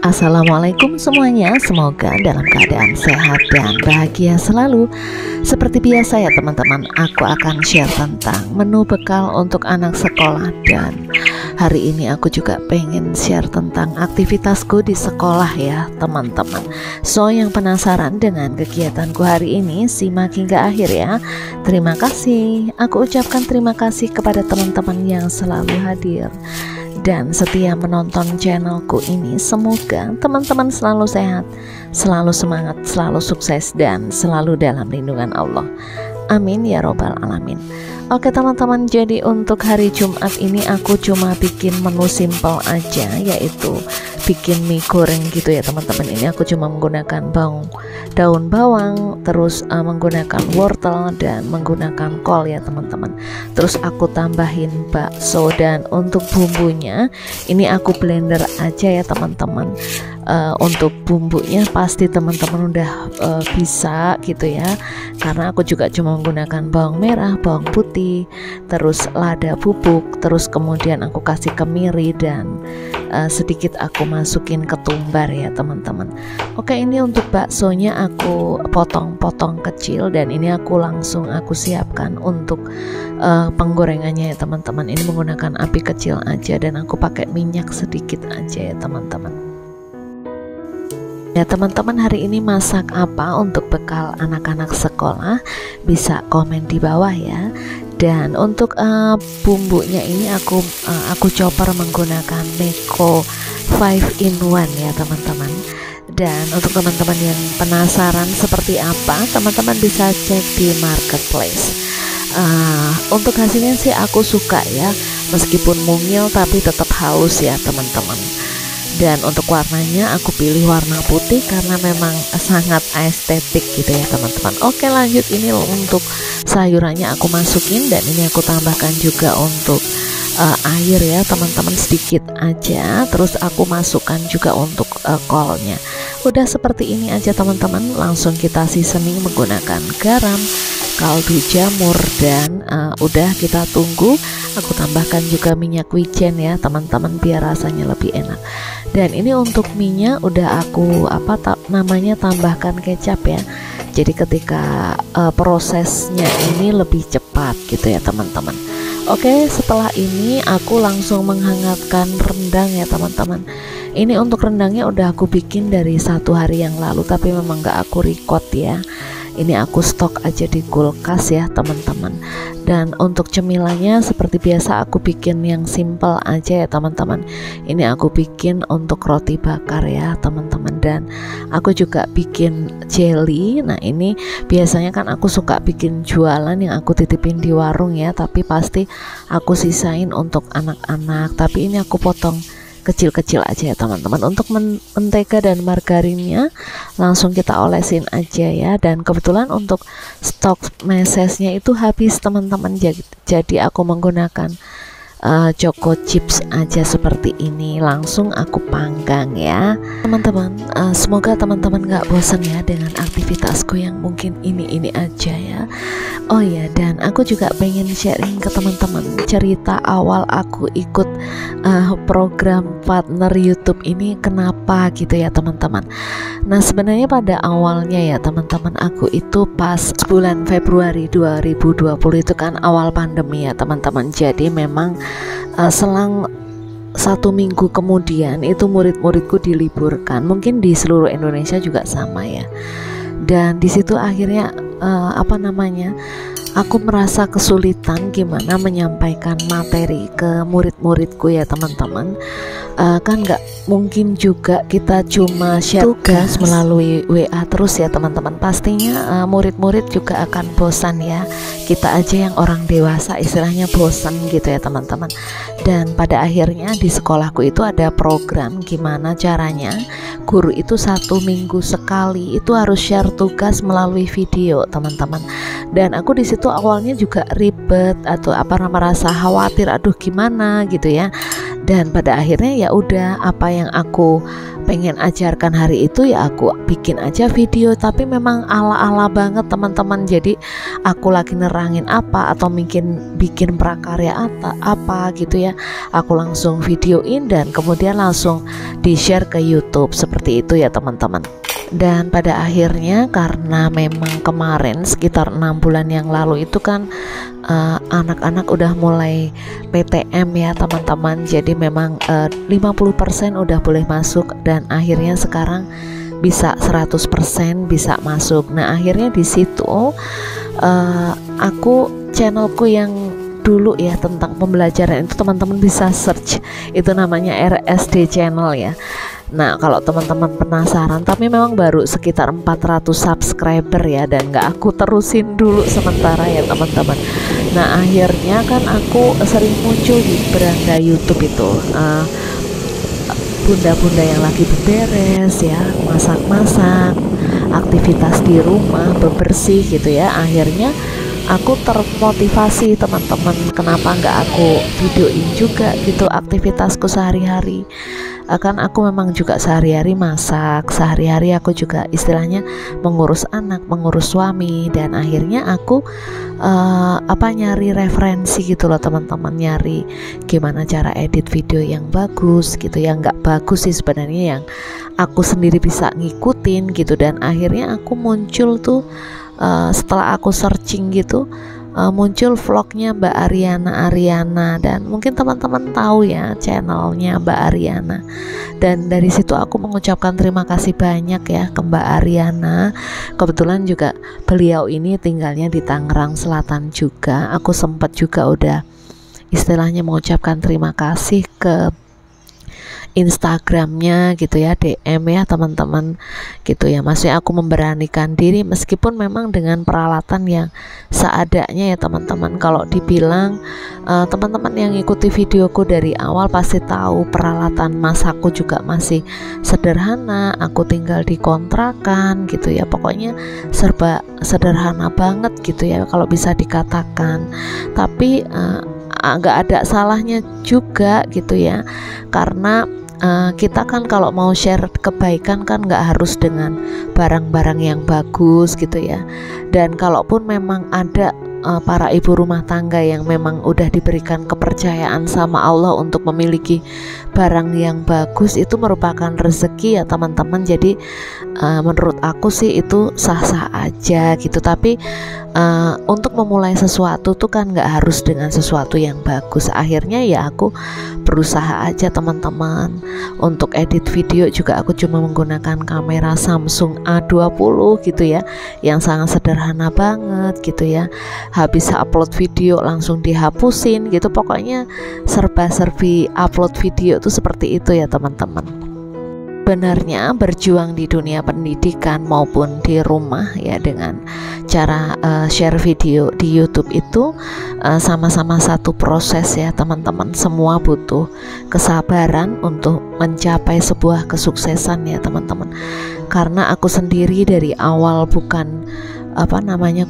Assalamualaikum semuanya, semoga dalam keadaan sehat dan bahagia selalu. Seperti biasa ya teman-teman, aku akan share tentang menu bekal untuk anak sekolah. Dan hari ini aku juga pengen share tentang aktivitasku di sekolah ya teman-teman. So yang penasaran dengan kegiatanku hari ini, simak hingga akhir ya. Terima kasih, aku ucapkan terima kasih kepada teman-teman yang selalu hadir dan setia menonton channelku ini. Semoga teman-teman selalu sehat, selalu semangat, selalu sukses, dan selalu dalam lindungan Allah. Amin ya robbal alamin. Oke teman-teman, jadi untuk hari Jumat ini aku cuma bikin menu simple aja, yaitu bikin mie goreng gitu ya teman-teman. Ini aku cuma menggunakan daun bawang, terus menggunakan wortel dan menggunakan kol ya teman-teman. Terus aku tambahin bakso, dan untuk bumbunya ini aku blender aja ya teman-teman. Untuk bumbunya pasti teman-teman udah bisa gitu ya, karena aku juga cuma menggunakan bawang merah, bawang putih, terus lada bubuk, terus kemudian aku kasih kemiri, dan sedikit aku masukin ketumbar ya teman-teman. Oke, ini untuk baksonya aku potong-potong kecil, dan ini aku langsung siapkan untuk penggorengannya ya teman-teman. Ini menggunakan api kecil aja, dan aku pakai minyak sedikit aja ya teman-teman. Ya teman-teman, hari ini masak apa untuk bekal anak-anak sekolah? Bisa komen di bawah ya. Dan untuk bumbunya ini aku chopper menggunakan Meko 5-in-1 ya teman-teman. Dan untuk teman-teman yang penasaran seperti apa, teman-teman bisa cek di marketplace. Untuk hasilnya sih aku suka ya, meskipun mungil tapi tetap halus ya teman-teman. Dan untuk warnanya aku pilih warna putih karena memang sangat estetik gitu ya teman-teman. Oke lanjut, ini untuk sayurannya aku masukin, dan ini aku tambahkan juga untuk air ya teman-teman, sedikit aja. Terus aku masukkan juga untuk kolnya. Udah seperti ini aja teman-teman, langsung kita seasoning menggunakan garam, kaldu jamur, dan udah kita tunggu. Aku tambahkan juga minyak wijen ya teman-teman, biar rasanya lebih enak. Dan ini untuk minyak udah aku tambahkan kecap ya. Jadi ketika prosesnya ini lebih cepat gitu ya teman-teman. Oke, setelah ini aku langsung menghangatkan rendang ya teman-teman. Ini untuk rendangnya udah aku bikin dari 1 hari yang lalu, tapi memang gak aku record ya. Ini aku stok aja di kulkas ya teman-teman. Dan untuk cemilannya seperti biasa aku bikin yang simple aja ya teman-teman. Ini aku bikin untuk roti bakar ya teman-teman. Dan aku juga bikin jelly. Nah ini biasanya kan aku suka bikin jualan yang aku titipin di warung ya, tapi pasti aku sisain untuk anak-anak. Tapi ini aku potong kecil-kecil aja ya teman-teman. Untuk mentega dan margarinnya langsung kita olesin aja ya. Dan kebetulan untuk stok mesesnya itu habis teman-teman, jadi aku menggunakan choco chips aja seperti ini. Langsung aku panggang ya teman-teman. Semoga teman-teman gak bosan ya dengan aktivitasku yang mungkin ini aja ya. Oh ya, dan aku juga pengen sharing ke teman-teman cerita awal aku ikut program partner YouTube ini kenapa gitu ya teman-teman. Nah sebenarnya pada awalnya ya teman-teman, aku itu pas bulan Februari 2020 itu kan awal pandemi ya teman-teman. Jadi memang selang 1 minggu kemudian itu murid-muridku diliburkan. Mungkin di seluruh Indonesia juga sama ya. Dan disitu akhirnya aku merasa kesulitan gimana menyampaikan materi ke murid-muridku ya teman-teman. Kan nggak mungkin juga kita cuma share tugas melalui WA terus ya teman-teman. Pastinya murid-murid juga akan bosan ya. Kita aja yang orang dewasa istilahnya bosan gitu ya teman-teman. Dan pada akhirnya di sekolahku itu ada program gimana caranya guru itu 1 minggu sekali itu harus share tugas melalui video teman-teman. Dan aku di situ awalnya juga ribet atau merasa khawatir, aduh gimana gitu ya. Dan pada akhirnya ya udah, apa yang aku pengen ajarkan hari itu ya aku bikin aja video, tapi memang ala-ala banget teman-teman. Jadi aku lagi nerangin apa atau mungkin bikin prakarya apa gitu ya, aku langsung videoin dan kemudian langsung di-share ke YouTube seperti itu ya teman-teman. Dan pada akhirnya karena memang kemarin sekitar 6 bulan yang lalu itu kan anak-anak udah mulai PTM ya teman-teman. Jadi memang 50% udah boleh masuk dan akhirnya sekarang bisa 100% bisa masuk. Nah akhirnya di situ aku channelku yang dulu ya tentang pembelajaran itu teman-teman bisa search, itu namanya RSD channel ya. Nah kalau teman-teman penasaran, tapi memang baru sekitar 400 subscriber ya, dan gak aku terusin dulu sementara ya teman-teman. Nah akhirnya kan aku sering muncul di beranda YouTube itu, bunda-bunda yang lagi beberes ya, masak-masak, aktivitas di rumah, bebersih gitu ya. Akhirnya aku termotivasi teman-teman, kenapa nggak aku videoin juga gitu aktivitasku sehari-hari. Kan aku memang juga sehari-hari masak, sehari-hari aku juga istilahnya mengurus anak, mengurus suami, dan akhirnya aku nyari referensi gitu loh teman-teman, nyari gimana cara edit video yang bagus gitu, yang nggak bagus sih sebenarnya, yang aku sendiri bisa ngikutin gitu. Dan akhirnya aku muncul tuh setelah aku searching gitu, muncul vlognya Mbak Ariana, dan mungkin teman-teman tahu ya channelnya Mbak Ariana. Dan dari situ aku mengucapkan terima kasih banyak ya ke Mbak Ariana. Kebetulan juga beliau ini tinggalnya di Tangerang Selatan juga. Aku sempat juga udah istilahnya mengucapkan terima kasih ke Instagramnya gitu ya, DM ya teman-teman gitu ya. Maksudnya aku memberanikan diri meskipun memang dengan peralatan yang seadanya ya teman-teman. Kalau dibilang teman-teman yang ikuti videoku dari awal pasti tahu peralatan masakku juga masih sederhana. Aku tinggal di kontrakan gitu ya, pokoknya serba sederhana banget gitu ya kalau bisa dikatakan. Tapi nggak ada salahnya juga gitu ya, karena kita kan kalau mau share kebaikan kan nggak harus dengan barang-barang yang bagus gitu ya. Dan kalaupun memang ada para ibu rumah tangga yang memang udah diberikan kepercayaan sama Allah untuk memiliki barang yang bagus, itu merupakan rezeki ya teman-teman. Jadi menurut aku sih itu sah-sah aja gitu. Tapi untuk memulai sesuatu tuh kan nggak harus dengan sesuatu yang bagus. Akhirnya ya aku berusaha aja teman-teman. Untuk edit video juga aku cuma menggunakan kamera Samsung A20 gitu ya, yang sangat sederhana banget gitu ya. Habis upload video langsung dihapusin gitu, pokoknya serba-serbi upload video tuh seperti itu ya teman-teman. Sebenarnya berjuang di dunia pendidikan maupun di rumah ya dengan cara share video di YouTube itu sama-sama satu proses ya teman-teman. Semua butuh kesabaran untuk mencapai sebuah kesuksesan ya teman-teman. Karena aku sendiri dari awal bukan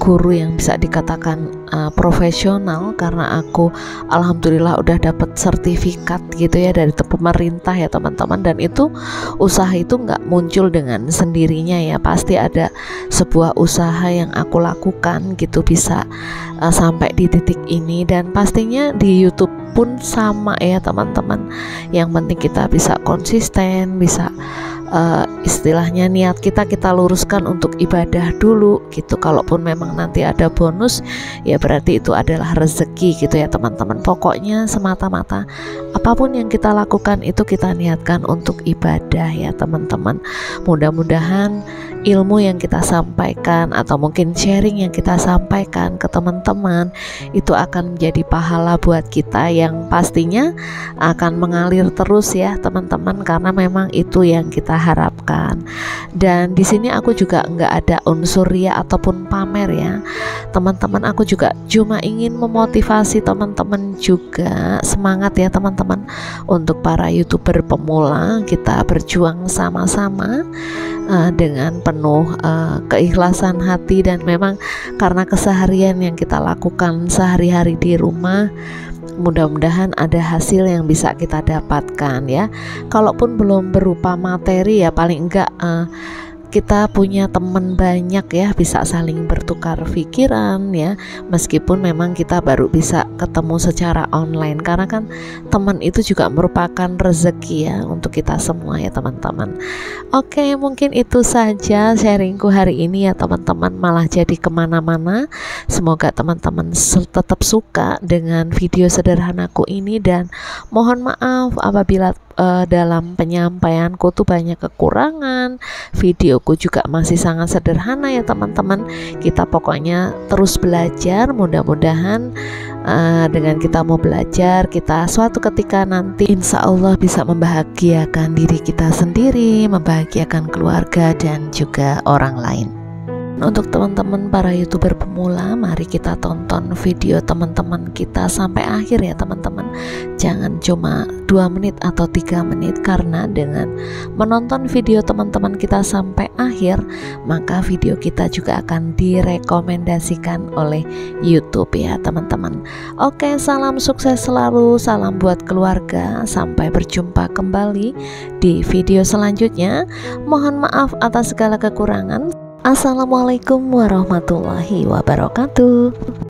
guru yang bisa dikatakan profesional, karena aku alhamdulillah udah dapat sertifikat gitu ya dari pemerintah ya teman-teman. Dan itu usaha itu nggak muncul dengan sendirinya ya, pasti ada sebuah usaha yang aku lakukan gitu bisa sampai di titik ini. Dan pastinya di YouTube pun sama ya teman-teman, yang penting kita bisa konsisten, bisa istilahnya niat kita luruskan untuk ibadah dulu gitu. Kalaupun memang nanti ada bonus ya berarti itu adalah rezeki gitu ya teman-teman. Pokoknya semata-mata apapun yang kita lakukan itu kita niatkan untuk ibadah ya teman-teman. Mudah-mudahan ilmu yang kita sampaikan atau mungkin sharing yang kita sampaikan ke teman-teman itu akan menjadi pahala buat kita, yang pastinya akan mengalir terus ya teman-teman, karena memang itu yang kita harapkan. Dan di sini aku juga nggak ada unsur ria ataupun pamer ya teman-teman. Aku juga cuma ingin memotivasi teman-teman juga, semangat ya teman-teman untuk para YouTuber pemula. Kita berjuang sama-sama dengan penuh keikhlasan hati, dan memang karena keseharian yang kita lakukan sehari-hari di rumah, mudah-mudahan ada hasil yang bisa kita dapatkan ya. Kalaupun belum berupa materi ya paling enggak kita punya teman banyak ya, bisa saling bertukar pikiran ya, meskipun memang kita baru bisa ketemu secara online, karena kan teman itu juga merupakan rezeki ya untuk kita semua ya teman-teman. Oke, mungkin itu saja sharingku hari ini ya teman-teman, malah jadi kemana-mana. Semoga teman-teman tetap suka dengan video sederhanaku ini, dan mohon maaf apabila dalam penyampaianku tuh banyak kekurangan. Videoku juga masih sangat sederhana ya teman-teman. Kita pokoknya terus belajar, mudah-mudahan dengan kita mau belajar, kita suatu ketika nanti insya Allah bisa membahagiakan diri kita sendiri, membahagiakan keluarga dan juga orang lain. Untuk teman-teman para YouTuber pemula, mari kita tonton video teman-teman kita sampai akhir ya teman-teman. Jangan cuma 2 menit atau 3 menit, karena dengan menonton video teman-teman kita sampai akhir, maka video kita juga akan direkomendasikan oleh YouTube ya teman-teman. Oke, salam sukses selalu, salam buat keluarga, sampai berjumpa kembali di video selanjutnya. Mohon maaf atas segala kekurangan. Assalamualaikum warahmatullahi wabarakatuh.